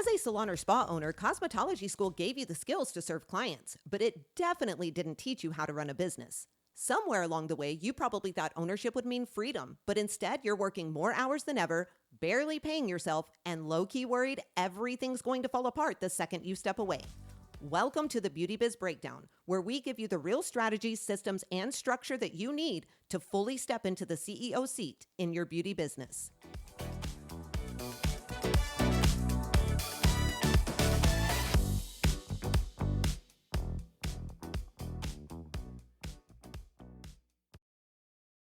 As a salon or spa owner, cosmetology school gave you the skills to serve clients, but it definitely didn't teach you how to run a business. Somewhere along the way, you probably thought ownership would mean freedom, but instead you're working more hours than ever, barely paying yourself, and low-key worried everything's going to fall apart the second you step away. Welcome to the Beauty Biz Breakdown, where we give you the real strategies, systems, and structure that you need to fully step into the CEO seat in your beauty business.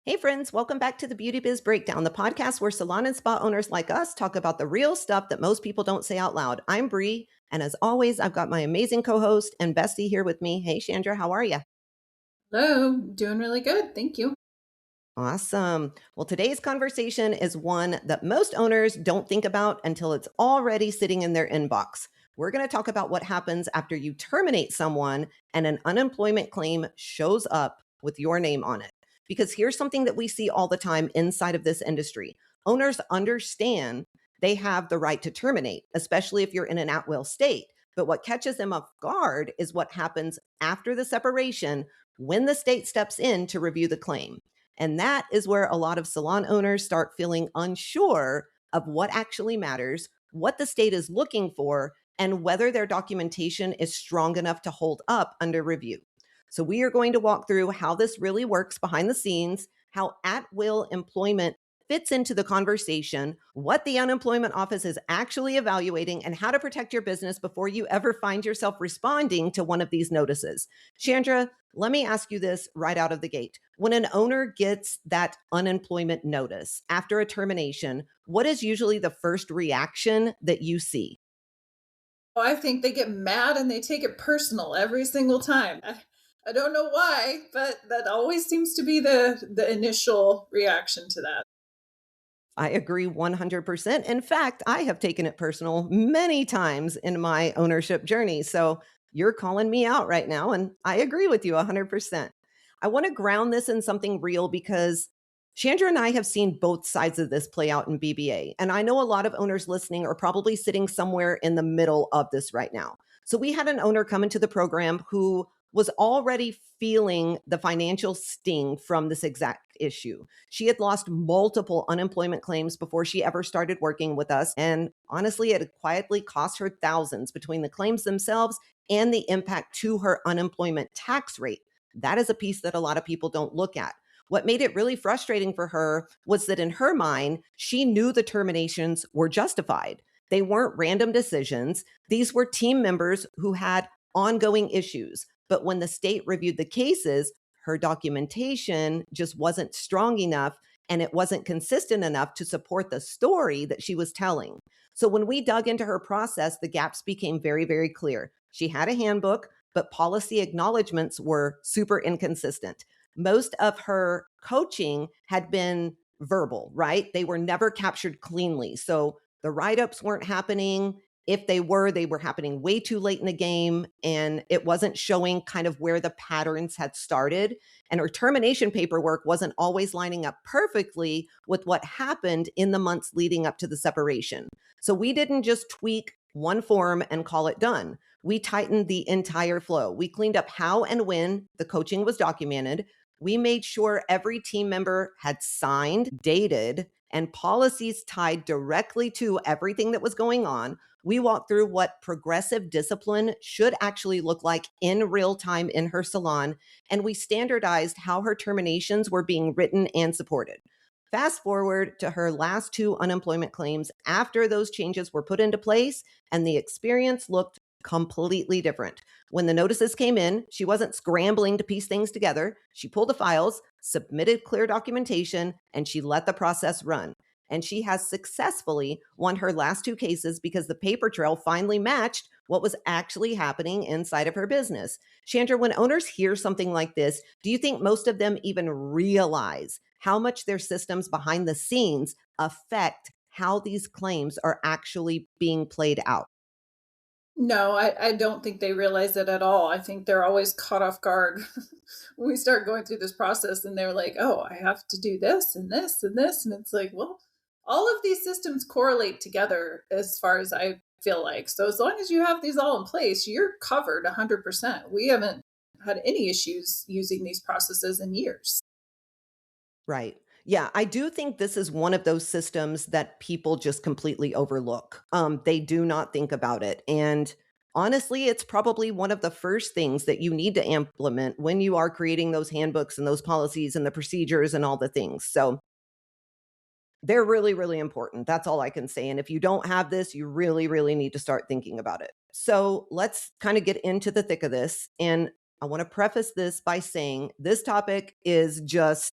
Hey friends, welcome back to the Beauty Biz Breakdown, the podcast where salon and spa owners like us talk about the real stuff that most people don't say out loud. I'm Brie, and as always, I've got my amazing co-host and bestie here with me. Hey Chandra, how are you? Hello, doing really good. Thank you. Awesome. Well, today's conversation is one that most owners don't think about until it's already sitting in their inbox. We're going to talk about what happens after you terminate someone and an unemployment claim shows up with your name on it. Because here's something that we see all the time inside of this industry. Owners understand they have the right to terminate, especially if you're in an at-will state. But what catches them off guard is what happens after the separation when the state steps in to review the claim. And that is where a lot of salon owners start feeling unsure of what actually matters, what the state is looking for, and whether their documentation is strong enough to hold up under review. So we are going to walk through how this really works behind the scenes, how at-will employment fits into the conversation, what the unemployment office is actually evaluating, and how to protect your business before you ever find yourself responding to one of these notices. Chandra, let me ask you this right out of the gate. When an owner gets that unemployment notice after a termination, what is usually the first reaction that you see? I think they get mad and they take it personal every single time. I don't know why, but that always seems to be the initial reaction to that. I agree 100%. In fact, I have taken it personal many times in my ownership journey. So you're calling me out right now, and I agree with you 100%. I want to ground this in something real because Chandra and I have seen both sides of this play out in BBA. And I know a lot of owners listening are probably sitting somewhere in the middle of this right now. So we had an owner come into the program who was already feeling the financial sting from this exact issue. She had lost multiple unemployment claims before she ever started working with us. And honestly, it had quietly cost her thousands between the claims themselves and the impact to her unemployment tax rate. That is a piece that a lot of people don't look at. What made it really frustrating for her was that in her mind, she knew the terminations were justified. They weren't random decisions. These were team members who had ongoing issues. But when the state reviewed the cases, her documentation just wasn't strong enough and it wasn't consistent enough to support the story that she was telling. So when we dug into her process, the gaps became very, very clear. She had a handbook, but policy acknowledgments were super inconsistent. Most of her coaching had been verbal, right? They were never captured cleanly. So the write-ups weren't happening. If they were happening way too late in the game, and it wasn't showing kind of where the patterns had started. And her termination paperwork wasn't always lining up perfectly with what happened in the months leading up to the separation. So we didn't just tweak one form and call it done. We tightened the entire flow. We cleaned up how and when the coaching was documented. We made sure every team member had signed, dated, and policies tied directly to everything that was going on. We walked through what progressive discipline should actually look like in real time in her salon, and we standardized how her terminations were being written and supported. Fast forward to her last two unemployment claims after those changes were put into place, and the experience looked completely different. When the notices came in, she wasn't scrambling to piece things together. She pulled the files, submitted clear documentation, and she let the process run. And she has successfully won her last two cases because the paper trail finally matched what was actually happening inside of her business. Chandra, when owners hear something like this, do you think most of them even realize how much their systems behind the scenes affect how these claims are actually being played out? No, I don't think they realize it at all. I think they're always caught off guard when we start going through this process and they're like, oh, I have to do this and this and this. And it's like, well, all of these systems correlate together as far as I've feel like. So as long as you have these all in place, you're covered 100%. We haven't had any issues using these processes in years. Right. Yeah, I do think this is one of those systems that people just completely overlook. They do not think about it. And honestly, it's probably one of the first things that you need to implement when you are creating those handbooks and those policies and the procedures and all the things. So they're really, really important. That's all I can say. And if you don't have this, you really, really need to start thinking about it. So let's kind of get into the thick of this. And I want to preface this by saying this topic is just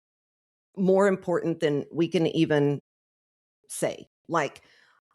more important than we can even say. Like,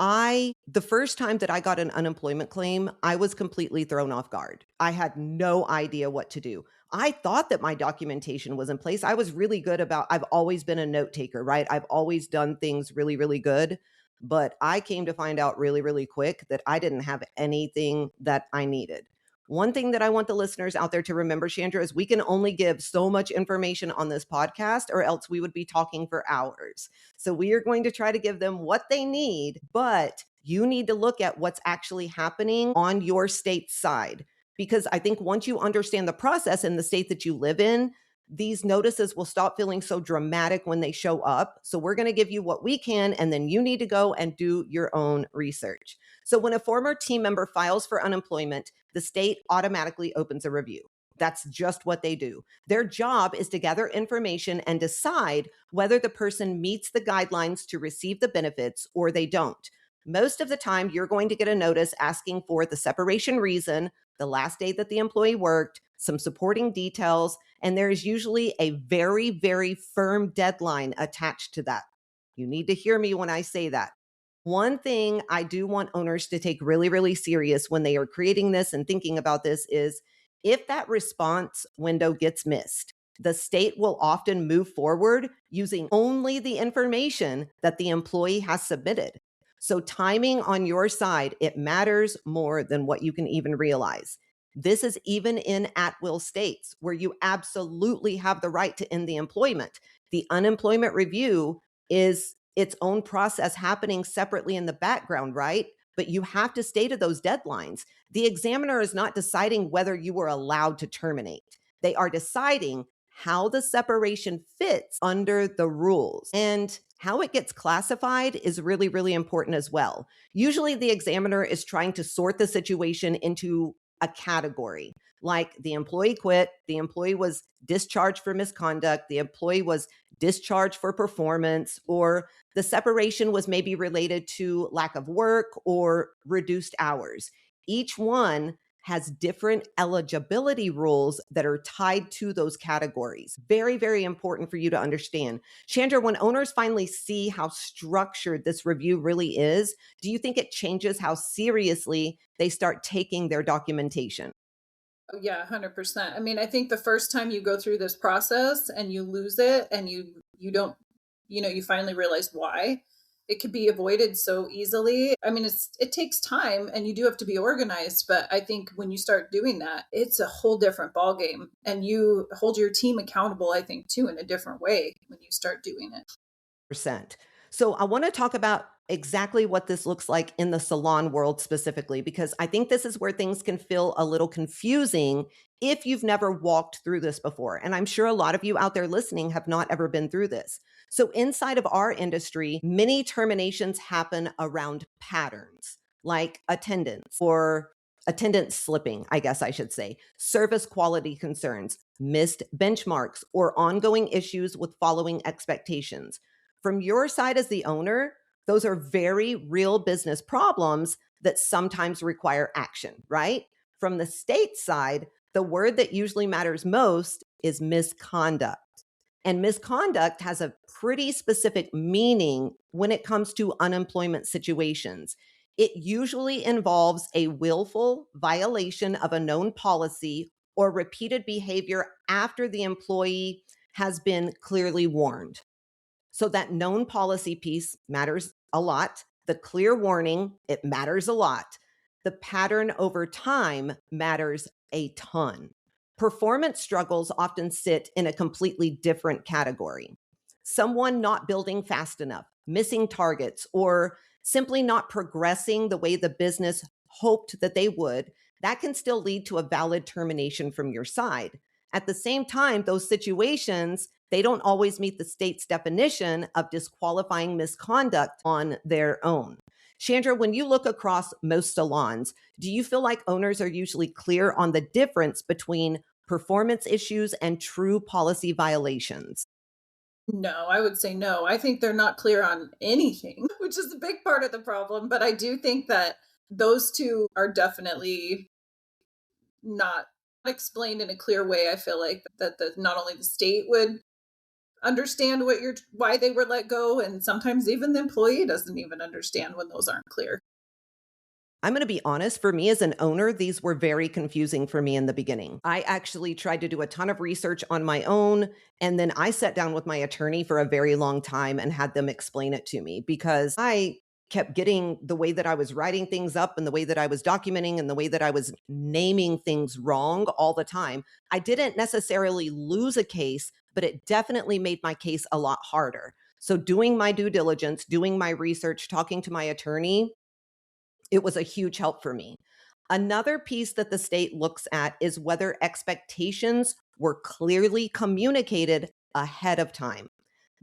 the first time that I got an unemployment claim, I was completely thrown off guard. I had no idea what to do. I thought that my documentation was in place. I was really good about, I've always been a note taker, right? I've always done things really, really good. But I came to find out really, really quick that I didn't have anything that I needed. One thing that I want the listeners out there to remember, Chandra, is we can only give so much information on this podcast, or else we would be talking for hours. So we are going to try to give them what they need, but you need to look at what's actually happening on your state side. Because I think once you understand the process in the state that you live in, these notices will stop feeling so dramatic when they show up. So we're going to give you what we can, and then you need to go and do your own research. So when a former team member files for unemployment, the state automatically opens a review. That's just what they do. Their job is to gather information and decide whether the person meets the guidelines to receive the benefits or they don't. Most of the time, you're going to get a notice asking for the separation reason, the last day that the employee worked, some supporting details, and there is usually a very, very firm deadline attached to that. You need to hear me when I say that. One thing I do want owners to take really, really serious when they are creating this and thinking about this is if that response window gets missed, the state will often move forward using only the information that the employee has submitted. So timing on your side, it matters more than what you can even realize. This is even in at-will states where you absolutely have the right to end the employment. The unemployment review is its own process happening separately in the background, right? But you have to stay to those deadlines. The examiner is not deciding whether you were allowed to terminate. They are deciding how the separation fits under the rules. And how it gets classified is really, really important as well. Usually the examiner is trying to sort the situation into a category. Like the employee quit, the employee was discharged for misconduct, the employee was discharged for performance, or the separation was maybe related to lack of work or reduced hours. Each one has different eligibility rules that are tied to those categories. Very, very important for you to understand. Chandra, when owners finally see how structured this review really is, do you think it changes how seriously they start taking their documentation? Oh, yeah, 100%. I mean, I think the first time you go through this process and you lose it and you don't, you finally realize why. It could be avoided so easily. I mean, it takes time and you do have to be organized, but I think when you start doing that, it's a whole different ballgame and you hold your team accountable, I think, too, in a different way when you start doing it. Percent. So I want to talk about exactly what this looks like in the salon world specifically, because I think this is where things can feel a little confusing if you've never walked through this before. And I'm sure a lot of you out there listening have not ever been through this. So inside of our industry, many terminations happen around patterns like attendance or attendance slipping, I guess I should say, service quality concerns, missed benchmarks, or ongoing issues with following expectations. From your side as the owner, those are very real business problems that sometimes require action, right? From the state side, the word that usually matters most is misconduct. And misconduct has a pretty specific meaning when it comes to unemployment situations. It usually involves a willful violation of a known policy or repeated behavior after the employee has been clearly warned. So that known policy piece matters a lot. The clear warning, it matters a lot. The pattern over time matters a ton. Performance struggles often sit in a completely different category. Someone not building fast enough, missing targets, or simply not progressing the way the business hoped that they would, that can still lead to a valid termination from your side. At the same time, those situations, they don't always meet the state's definition of disqualifying misconduct on their own. Chandra, when you look across most salons, do you feel like owners are usually clear on the difference between performance issues and true policy violations? No, I would say no. I think they're not clear on anything, which is a big part of the problem. But I do think that those two are definitely not explained in a clear way. I feel like that not only the state would understand why they were let go, and sometimes even the employee doesn't even understand when those aren't clear. I'm going to be honest, for me as an owner, these were very confusing for me in the beginning. I actually tried to do a ton of research on my own. And then I sat down with my attorney for a very long time and had them explain it to me because I kept getting the way that I was writing things up and the way that I was documenting and the way that I was naming things wrong all the time. I didn't necessarily lose a case, but it definitely made my case a lot harder. So, doing my due diligence, doing my research, talking to my attorney, it was a huge help for me. Another piece that the state looks at is whether expectations were clearly communicated ahead of time.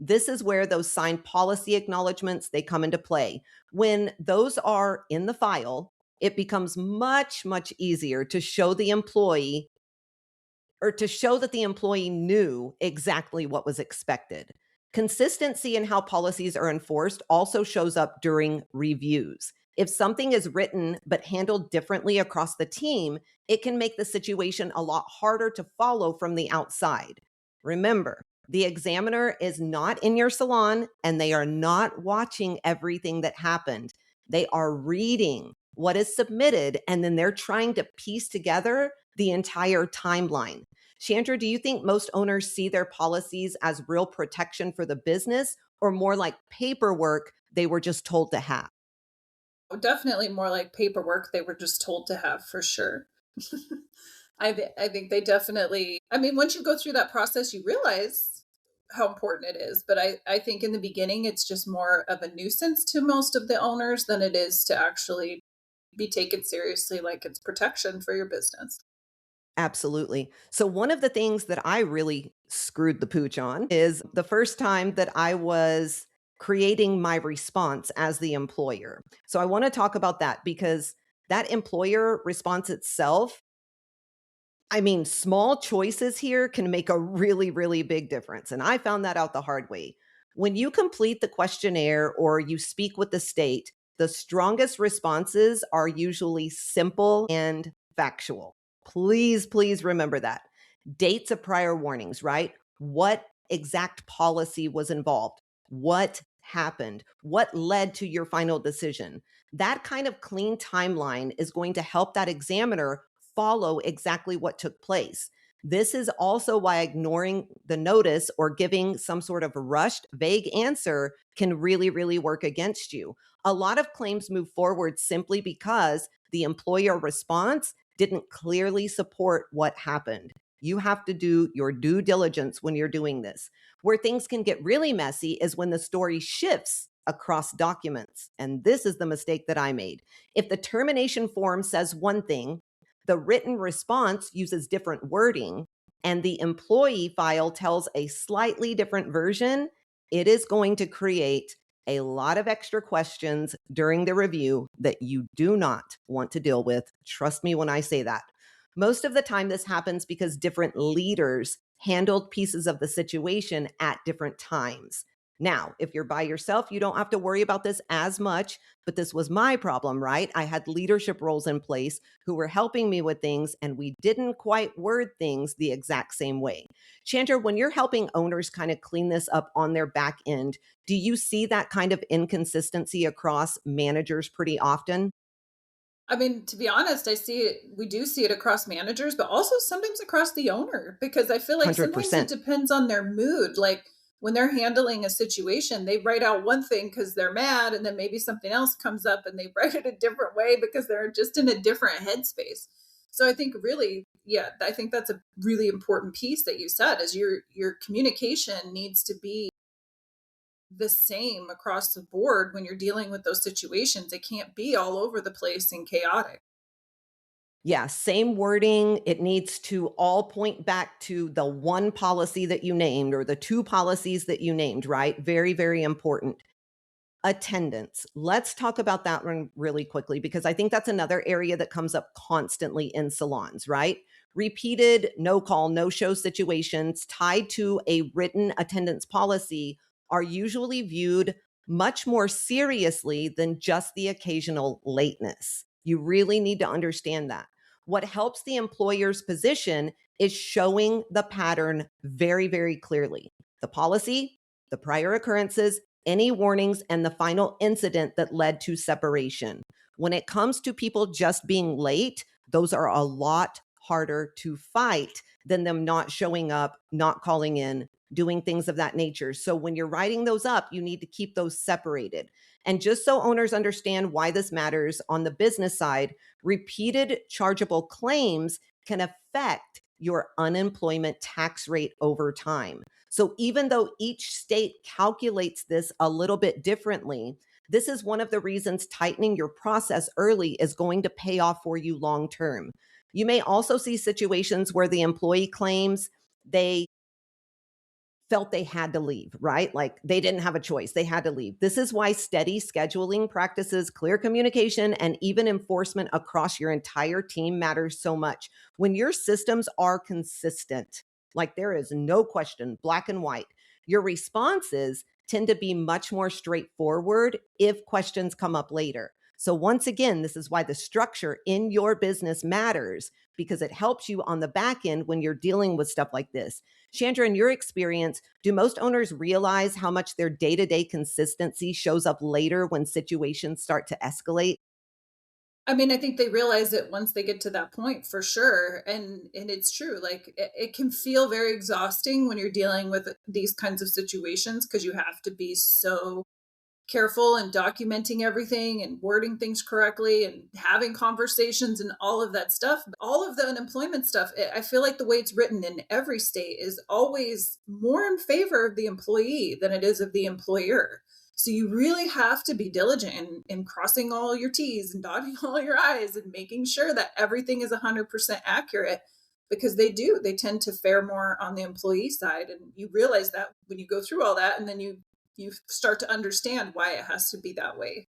This is where those signed policy acknowledgments they come into play. When those are in the file, it becomes much easier to show the employee or to show that the employee knew exactly what was expected. Consistency in how policies are enforced also shows up during reviews. If something is written but handled differently across the team, it can make the situation a lot harder to follow from the outside. Remember, the examiner is not in your salon and they are not watching everything that happened. They are reading what is submitted and then they're trying to piece together the entire timeline. Chandra, do you think most owners see their policies as real protection for the business or more like paperwork they were just told to have? Definitely more like paperwork they were just told to have for sure. I think they definitely, I mean, once you go through that process, you realize how important it is. But I think in the beginning, it's just more of a nuisance to most of the owners than it is to actually be taken seriously, like it's protection for your business. Absolutely. So, one of the things that I really screwed the pooch on is the first time that I was creating my response as the employer. So, I want to talk about that because that employer response itself, I mean, small choices here can make a really big difference. And I found that out the hard way. When you complete the questionnaire or you speak with the state, the strongest responses are usually simple and factual. Please remember that. Dates of prior warnings, right? What exact policy was involved? What happened? What led to your final decision? That kind of clean timeline is going to help that examiner follow exactly what took place. This is also why ignoring the notice or giving some sort of rushed, vague answer can really work against you. A lot of claims move forward simply because the employer response didn't clearly support what happened. You have to do your due diligence when you're doing this. Where things can get really messy is when the story shifts across documents. And this is the mistake that I made. If the termination form says one thing, the written response uses different wording, and the employee file tells a slightly different version, it is going to create a lot of extra questions during the review that you do not want to deal with. Trust me when I say that. Most of the time, this happens because different leaders handled pieces of the situation at different times. Now, if you're by yourself, you don't have to worry about this as much, but this was my problem, right? I had leadership roles in place who were helping me with things, and we didn't quite word things the exact same way. Chandra, when you're helping owners kind of clean this up on their back end, do you see that kind of inconsistency across managers pretty often? I mean, to be honest, we do see it across managers, but also sometimes across the owner, because I feel like sometimes it 100%. depends on their mood. Like when they're handling a situation, they write out one thing because they're mad, and then maybe something else comes up and they write it a different way because they're just in a different headspace. So I think really, yeah, I think that's a really important piece that you said is your communication needs to be the same across the board when you're dealing with those situations. It can't be all over the place and chaotic. Yeah, same wording. It needs to all point back to the one policy that you named or the two policies that you named, right? Very, very important. Attendance. Let's talk about that one really quickly because I think that's another area that comes up constantly in salons, right? Repeated no call, no show situations tied to a written attendance policy are usually viewed much more seriously than just the occasional lateness. You really need to understand that. What helps the employer's position is showing the pattern very, very clearly. The policy, the prior occurrences, any warnings, and the final incident that led to separation. When it comes to people just being late, those are a lot harder to fight than them not showing up, not calling in, doing things of that nature. So when you're writing those up, you need to keep those separated. And just so owners understand why this matters on the business side, repeated chargeable claims can affect your unemployment tax rate over time. So even though each state calculates this a little bit differently, this is one of the reasons tightening your process early is going to pay off for you long term. You may also see situations where the employee claims they felt they had to leave, right? Like they didn't have a choice. They had to leave. This is why steady scheduling practices, clear communication, and even enforcement across your entire team matters so much. When your systems are consistent, like there is no question, black and white, your responses tend to be much more straightforward if questions come up later. So, once again, this is why the structure in your business matters because it helps you on the back end when you're dealing with stuff like this. Chandra, in your experience, do most owners realize how much their day to day consistency shows up later when situations start to escalate? I mean, I think they realize it once they get to that point for sure. And it's true. Like it can feel very exhausting when you're dealing with these kinds of situations because you have to be so careful and documenting everything and wording things correctly and having conversations and all of that stuff. All of the unemployment stuff, I feel like the way it's written in every state is always more in favor of the employee than it is of the employer. So you really have to be diligent in crossing all your T's and dotting all your I's and making sure that everything is 100% accurate because they do. They tend to fare more on the employee side. And you realize that when you go through all that and then you start to understand why it has to be that way.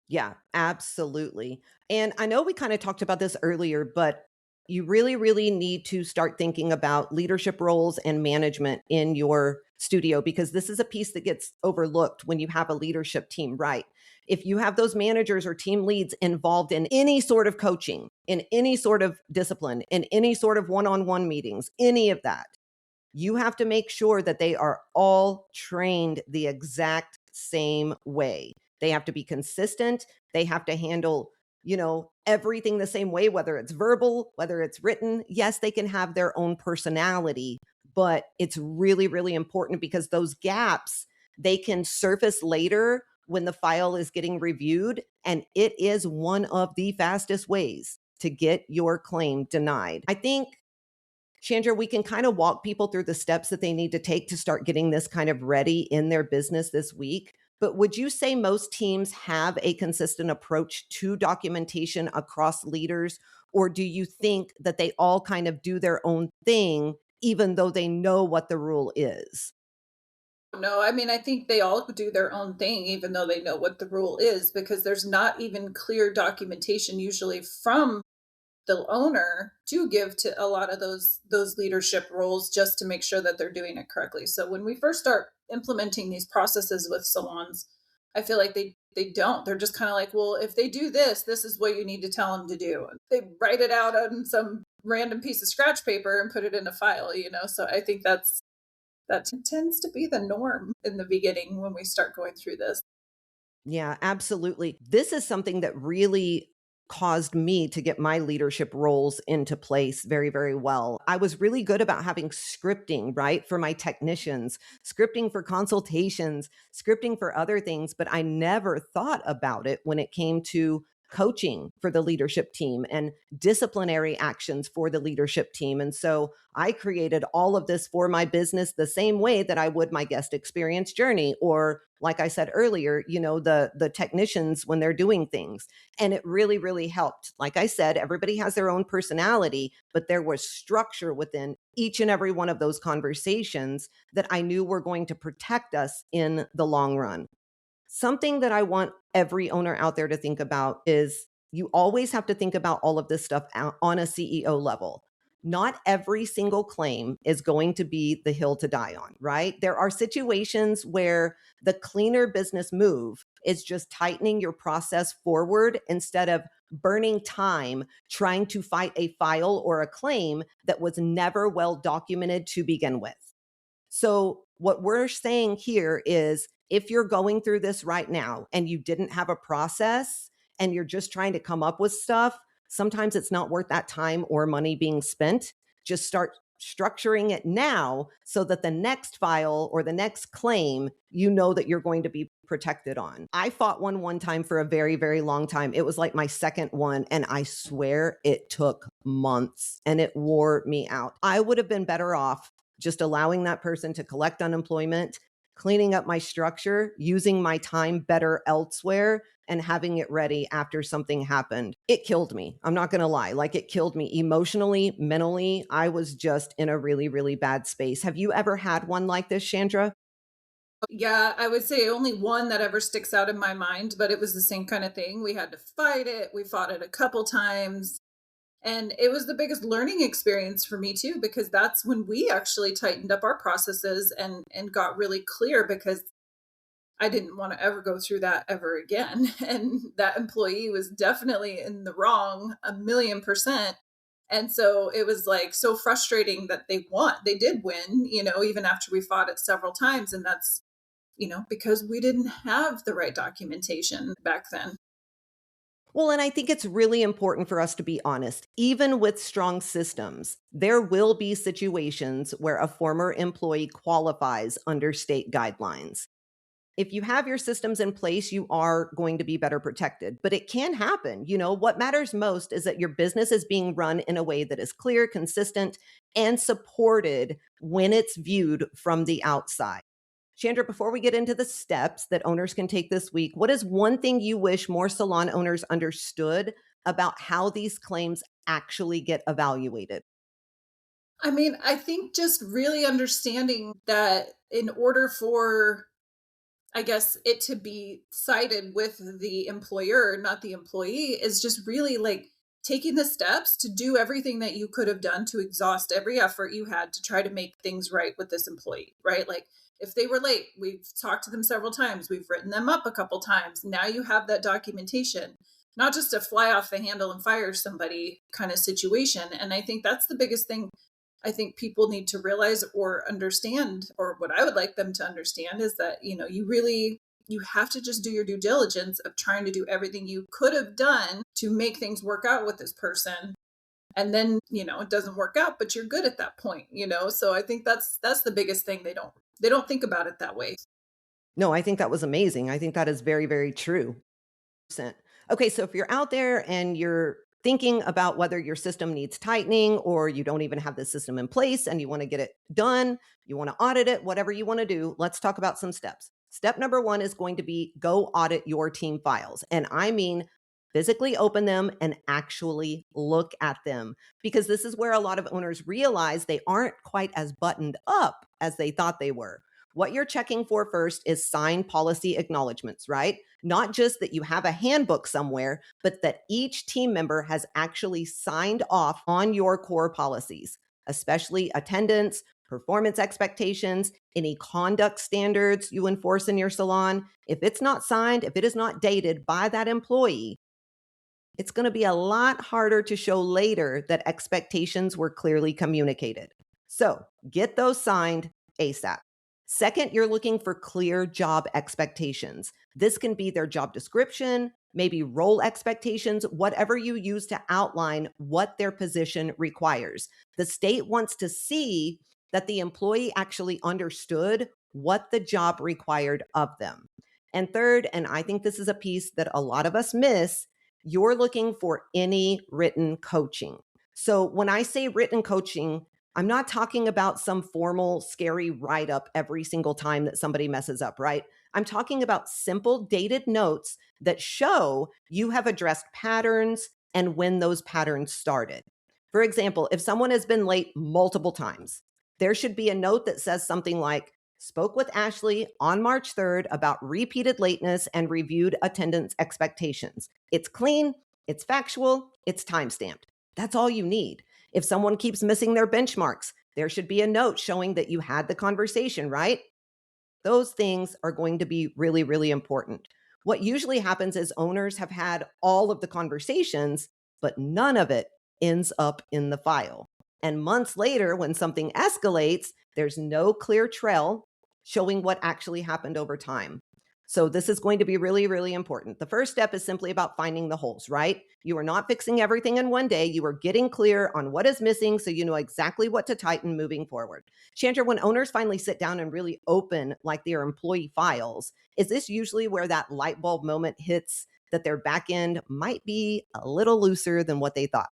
Yeah, absolutely. And I know we kind of talked about this earlier, but you really, really need to start thinking about leadership roles and management in your studio because this is a piece that gets overlooked when you have a leadership team, right? If you have those managers or team leads involved in any sort of coaching, in any sort of discipline, in any sort of one on one meetings, any of that, you have to make sure that they are all trained the exact same way. They have to be consistent. They have to handle, everything the same way, whether it's verbal, whether it's written. Yes, they can have their own personality, but it's really, really important because those gaps, they can surface later when the file is getting reviewed. And it is one of the fastest ways to get your claim denied. I think Chandra, we can kind of walk people through the steps that they need to take to start getting this kind of ready in their business this week. But would you say most teams have a consistent approach to documentation across leaders? Or do you think that they all kind of do their own thing, even though they know what the rule is? No, I mean, I think they all do their own thing, even though they know what the rule is, because there's not even clear documentation usually from the owner to give to a lot of those leadership roles just to make sure that they're doing it correctly. So when we first start implementing these processes with salons, I feel like they don't. They're just kind of like, well, if they do this, this is what you need to tell them to do. They write it out on some random piece of scratch paper and put it in a file. So I think that tends to be the norm in the beginning when we start going through this. Yeah, absolutely. This is something that really caused me to get my leadership roles into place very, very well. I was really good about having scripting, right, for my technicians, scripting for consultations, scripting for other things, but I never thought about it when it came to coaching for the leadership team and disciplinary actions for the leadership team. And so I created all of this for my business the same way that I would my guest experience journey, or like I said earlier, the technicians when they're doing things. And it really, really helped. Like I said, everybody has their own personality, but there was structure within each and every one of those conversations that I knew were going to protect us in the long run. Something that I want every owner out there to think about is you always have to think about all of this stuff on a CEO level. Not every single claim is going to be the hill to die on, right? There are situations where the cleaner business move is just tightening your process forward instead of burning time trying to fight a file or a claim that was never well documented to begin with. So, what we're saying here is if you're going through this right now and you didn't have a process and you're just trying to come up with stuff, sometimes it's not worth that time or money being spent. Just start structuring it now so that the next file or the next claim, you know that you're going to be protected on. I fought one time for a very, very long time. It was like my second one, and I swear it took months and it wore me out. I would have been better off just allowing that person to collect unemployment, cleaning up my structure, using my time better elsewhere, and having it ready after something happened. It killed me. I'm not going to lie. Like, it killed me emotionally, mentally. I was just in a really, really bad space. Have you ever had one like this, Chandra? Yeah, I would say only one that ever sticks out in my mind, but it was the same kind of thing. We had to fight it. We fought it a couple times. And it was the biggest learning experience for me too, because that's when we actually tightened up our processes and got really clear, because I didn't want to ever go through that ever again. And that employee was definitely in the wrong 1,000,000%. And so it was like so frustrating that they did win, even after we fought it several times. And that's, because we didn't have the right documentation back then. Well, and I think it's really important for us to be honest. Even with strong systems, there will be situations where a former employee qualifies under state guidelines. If you have your systems in place, you are going to be better protected, but it can happen. What matters most is that your business is being run in a way that is clear, consistent, and supported when it's viewed from the outside. Chandra, before we get into the steps that owners can take this week, what is one thing you wish more salon owners understood about how these claims actually get evaluated? I mean, I think just really understanding that in order for, I guess, it to be cited with the employer, not the employee, is just really like taking the steps to do everything that you could have done to exhaust every effort you had to try to make things right with this employee, right? Like if they were late, we've talked to them several times, we've written them up a couple times. Now you have that documentation, not just a fly off the handle and fire somebody kind of situation. And I think that's the biggest thing I think people need to realize or understand, or what I would like them to understand is that, you have to just do your due diligence of trying to do everything you could have done to make things work out with this person. And then, it doesn't work out, but you're good at that point. So I think that's the biggest thing. They don't think about it that way. No, I think that was amazing. I think that is very, very true. Okay, so if you're out there and you're thinking about whether your system needs tightening or you don't even have the system in place and you want to get it done, you want to audit it, whatever you want to do, let's talk about some steps. Step number one is going to be go audit your team files. And I mean, physically open them and actually look at them, because this is where a lot of owners realize they aren't quite as buttoned up as they thought they were. What you're checking for first is signed policy acknowledgments, right? Not just that you have a handbook somewhere, but that each team member has actually signed off on your core policies, especially attendance, performance expectations, any conduct standards you enforce in your salon. If it's not signed, if it is not dated by that employee, it's going to be a lot harder to show later that expectations were clearly communicated. So get those signed ASAP. Second, you're looking for clear job expectations. This can be their job description, maybe role expectations, whatever you use to outline what their position requires. The state wants to see that the employee actually understood what the job required of them. And third, and I think this is a piece that a lot of us miss, you're looking for any written coaching. So when I say written coaching, I'm not talking about some formal, scary write up every single time that somebody messes up, right? I'm talking about simple dated notes that show you have addressed patterns and when those patterns started. For example, if someone has been late multiple times, there should be a note that says something like, spoke with Ashley on March 3rd about repeated lateness and reviewed attendance expectations. It's clean, it's factual, it's timestamped. That's all you need. If someone keeps missing their benchmarks, there should be a note showing that you had the conversation, right? Those things are going to be really, really important. What usually happens is owners have had all of the conversations, but none of it ends up in the file. And months later, when something escalates, there's no clear trail showing what actually happened over time. So, this is going to be really, really important. The first step is simply about finding the holes, right? You are not fixing everything in one day. You are getting clear on what is missing so you know exactly what to tighten moving forward. Chandra, when owners finally sit down and really open like their employee files, is this usually where that light bulb moment hits that their back end might be a little looser than what they thought?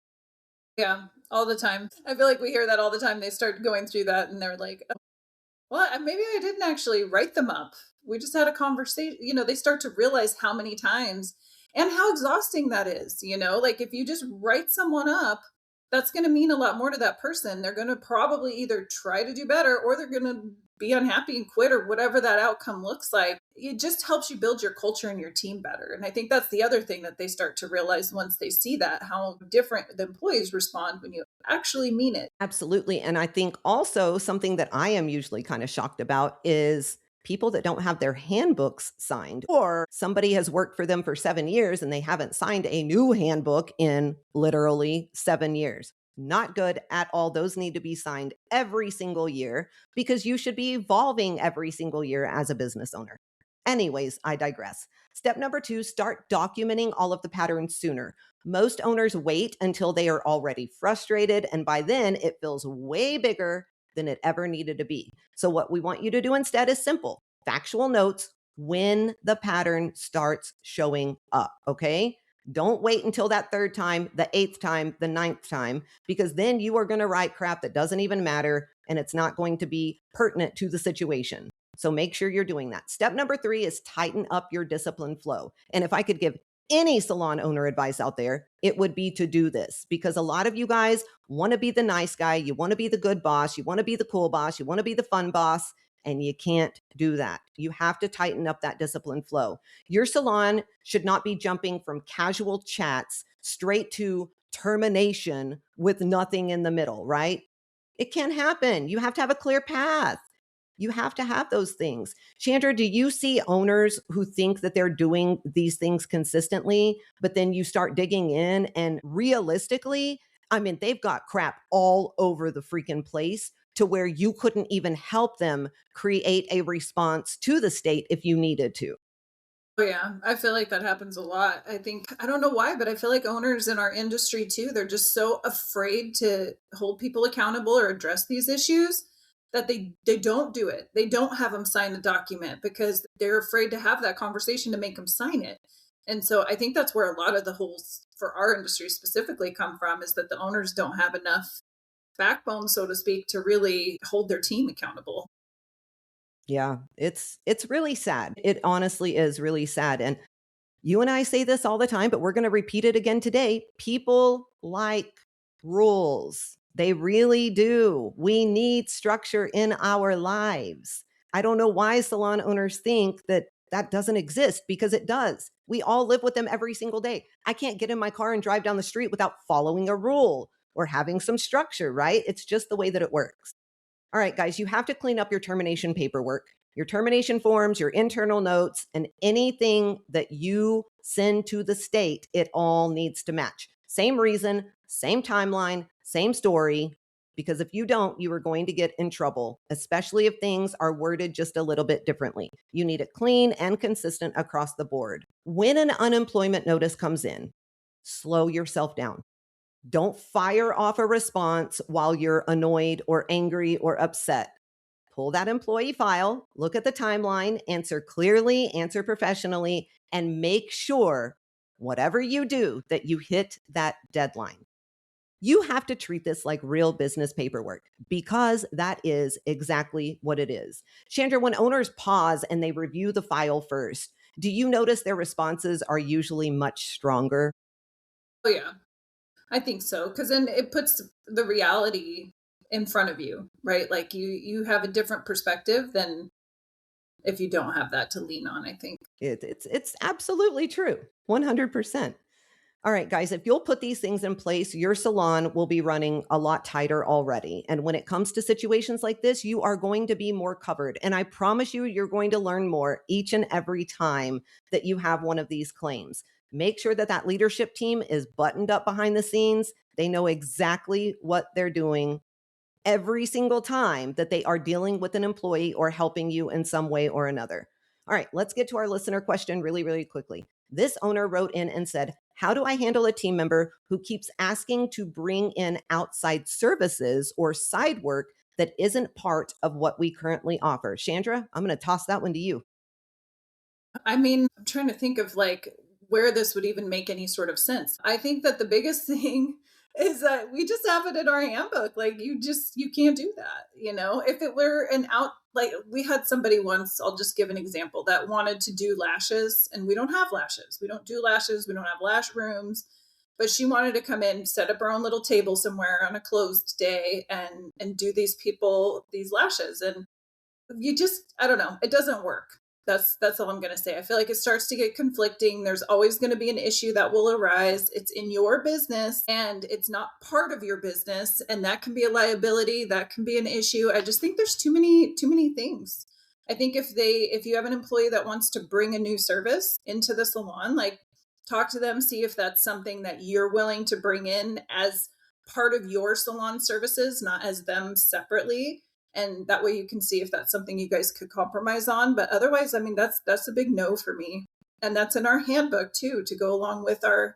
Yeah, all the time. I feel like we hear that all the time. They start going through that and they're like, well, maybe I didn't actually write them up. We just had a conversation. They start to realize how many times and how exhausting that is. Like if you just write someone up, that's going to mean a lot more to that person. They're going to probably either try to do better or they're going to be unhappy and quit or whatever that outcome looks like. It just helps you build your culture and your team better. And I think that's the other thing that they start to realize once they see that, how different the employees respond when you actually mean it. Absolutely. And I think also something that I am usually kind of shocked about is people that don't have their handbooks signed, or somebody has worked for them for 7 years and they haven't signed a new handbook in literally 7 years. Not good at all. Those need to be signed every single year because you should be evolving every single year as a business owner. Anyways, I digress. Step number 2, start documenting all of the patterns sooner. Most owners wait until they are already frustrated, and by then it feels way bigger than it ever needed to be. So, what we want you to do instead is simple factual notes when the pattern starts showing up. Okay. Don't wait until that third time, the eighth time, the ninth time, because then you are going to write crap that doesn't even matter and it's not going to be pertinent to the situation. So make sure you're doing that. Step number 3 is tighten up your discipline flow. And if I could give any salon owner advice out there, it would be to do this because a lot of you guys want to be the nice guy. You want to be the good boss. You want to be the cool boss. You want to be the fun boss. And you can't do that. You have to tighten up that discipline flow. Your salon should not be jumping from casual chats straight to termination with nothing in the middle, right? It can happen. You have to have a clear path. You have to have those things. Chandra, do you see owners who think that they're doing these things consistently, but then you start digging in and realistically, I mean, they've got crap all over the freaking place to where you couldn't even help them create a response to the state if you needed to. Oh, yeah. I feel like that happens a lot. I don't know why, but I feel like owners in our industry too, they're just so afraid to hold people accountable or address these issues that they don't do it. They don't have them sign the document because they're afraid to have that conversation to make them sign it. And so I think that's where a lot of the holes for our industry specifically come from is that the owners don't have enough backbone, so to speak, to really hold their team accountable. Yeah, it's really sad. It honestly is really sad. And you and I say this all the time, but we're going to repeat it again today. People like rules. They really do. We need structure in our lives. I don't know why salon owners think that that doesn't exist because it does. We all live with them every single day. I can't get in my car and drive down the street without following a rule or having some structure, right? It's just the way that it works. All right, guys, you have to clean up your termination paperwork, your termination forms, your internal notes, and anything that you send to the state. It all needs to match. Same reason, same timeline, same story. Because if you don't, you are going to get in trouble, especially if things are worded just a little bit differently. You need it clean and consistent across the board. When an unemployment notice comes in, slow yourself down. Don't fire off a response while you're annoyed or angry or upset. Pull that employee file, look at the timeline, answer clearly, answer professionally, and make sure whatever you do, that you hit that deadline. You have to treat this like real business paperwork because that is exactly what it is. Chandra, when owners pause and they review the file first, do you notice their responses are usually much stronger? Oh, yeah. I think so, because then it puts the reality in front of you, right? Like you have a different perspective than if you don't have that to lean on, I think. It's absolutely true. 100%. All right, guys, if you'll put these things in place, your salon will be running a lot tighter already. And when it comes to situations like this, you are going to be more covered. And I promise you, you're going to learn more each and every time that you have one of these claims. Make sure that that leadership team is buttoned up behind the scenes. They know exactly what they're doing every single time that they are dealing with an employee or helping you in some way or another. All right, let's get to our listener question really, really quickly. This owner wrote in and said, how do I handle a team member who keeps asking to bring in outside services or side work that isn't part of what we currently offer? Chandra, I'm going to toss that one to you. I mean, I'm trying to think of like where this would even make any sort of sense. I think that the biggest thing is that we just have it in our handbook. Like you can't do that, you know? If it were an out like we had somebody once, I'll just give an example, that wanted to do lashes and we don't have lashes. We don't do lashes, we don't have lash rooms. But she wanted to come in, set up her own little table somewhere on a closed day and do these people these lashes. And you just I don't know, it doesn't work. That's all I'm going to say. I feel like it starts to get conflicting. There's always going to be an issue that will arise. It's in your business and it's not part of your business, and that can be a liability, that can be an issue. I just think there's too many things. I think if you have an employee that wants to bring a new service into the salon, like talk to them, see if that's something that you're willing to bring in as part of your salon services, not as them separately, and that way you can see if that's something you guys could compromise on. But otherwise, I mean, that's a big no for me, and that's in our handbook too, to go along with our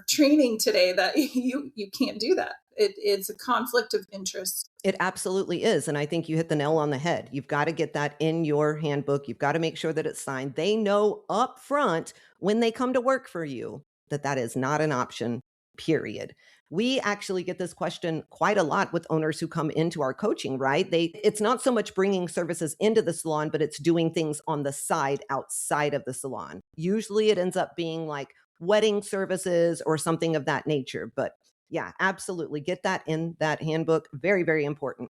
training today, that you can't do that. It's a conflict of interest. It absolutely is. And I think you hit the nail on the head. You've got to get that in your handbook. You've got to make sure that it's signed. They know up front when they come to work for you that that is not an option, period. We actually get this question quite a lot with owners who come into our coaching, right? It's not so much bringing services into the salon, but it's doing things on the side outside of the salon. Usually it ends up being like wedding services or something of that nature. But yeah, absolutely. Get that in that handbook. Very, very important.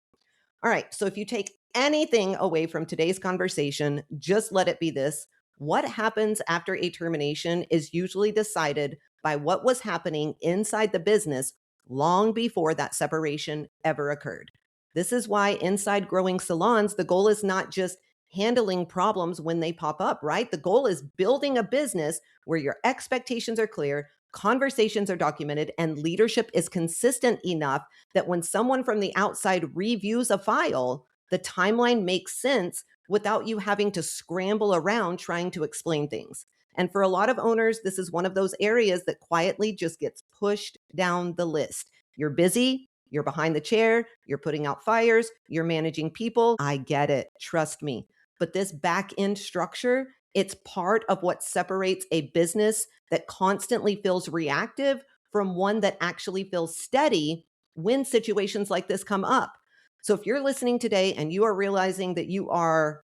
All right. So if you take anything away from today's conversation, just let it be this. What happens after a termination is usually decided by what was happening inside the business long before that separation ever occurred. This is why inside growing salons, the goal is not just handling problems when they pop up, right? The goal is building a business where your expectations are clear, conversations are documented, and leadership is consistent enough that when someone from the outside reviews a file, the timeline makes sense without you having to scramble around trying to explain things. And for a lot of owners, this is one of those areas that quietly just gets pushed down the list. You're busy, you're behind the chair, you're putting out fires, you're managing people. I get it. Trust me. But this back end structure, it's part of what separates a business that constantly feels reactive from one that actually feels steady when situations like this come up. So if you're listening today and you are realizing that you are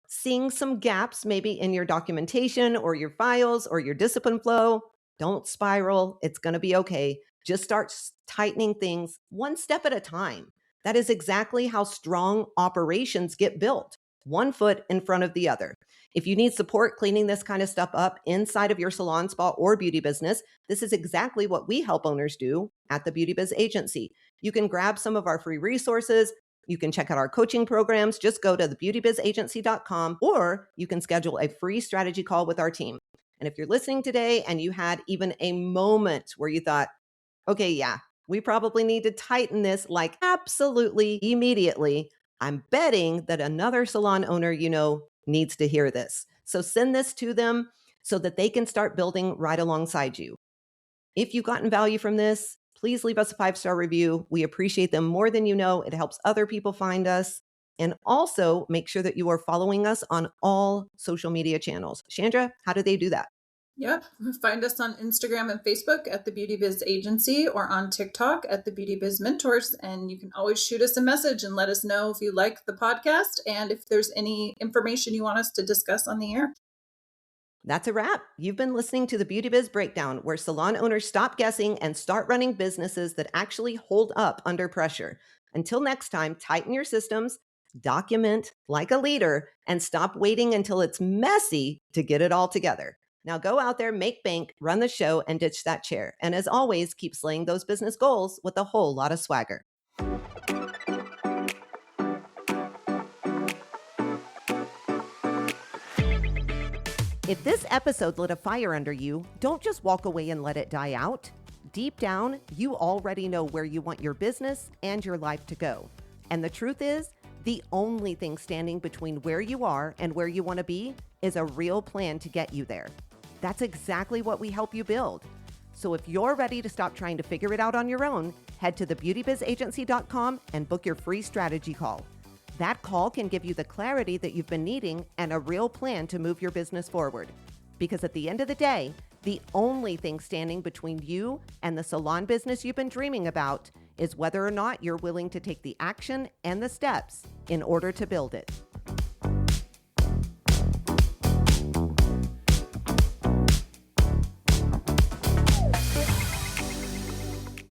seeing some gaps maybe in your documentation or your files or your discipline flow, don't spiral. It's going to be okay. Just start tightening things one step at a time. That is exactly how strong operations get built, one foot in front of the other. If you need support cleaning this kind of stuff up inside of your salon, spa, or beauty business, this is exactly what we help owners do at the Beauty Biz Agency. You can grab some of our free resources. You can check out our coaching programs. Just go to thebeautybizagency.com, or you can schedule a free strategy call with our team. And if you're listening today and you had even a moment where you thought, okay, yeah, we probably need to tighten this like absolutely immediately, I'm betting that another salon owner you know needs to hear this. So send this to them so that they can start building right alongside you. If you've gotten value from this, please leave us a 5-star review. We appreciate them more than you know. It helps other people find us. And also make sure that you are following us on all social media channels. Chandra, how do they do that? Yep. Find us on Instagram and Facebook at the Beauty Biz Agency or on TikTok at the Beauty Biz Mentors. And you can always shoot us a message and let us know if you like the podcast and if there's any information you want us to discuss on the air. That's a wrap. You've been listening to the Beauty Biz Breakdown, where salon owners stop guessing and start running businesses that actually hold up under pressure. Until next time, tighten your systems, document like a leader, and stop waiting until it's messy to get it all together. Now go out there, make bank, run the show, and ditch that chair. And as always, keep slaying those business goals with a whole lot of swagger. If this episode lit a fire under you, don't just walk away and let it die out. Deep down, you already know where you want your business and your life to go. And the truth is, the only thing standing between where you are and where you want to be is a real plan to get you there. That's exactly what we help you build. So if you're ready to stop trying to figure it out on your own, head to thebeautybizagency.com and book your free strategy call. That call can give you the clarity that you've been needing and a real plan to move your business forward. Because at the end of the day, the only thing standing between you and the salon business you've been dreaming about is whether or not you're willing to take the action and the steps in order to build it.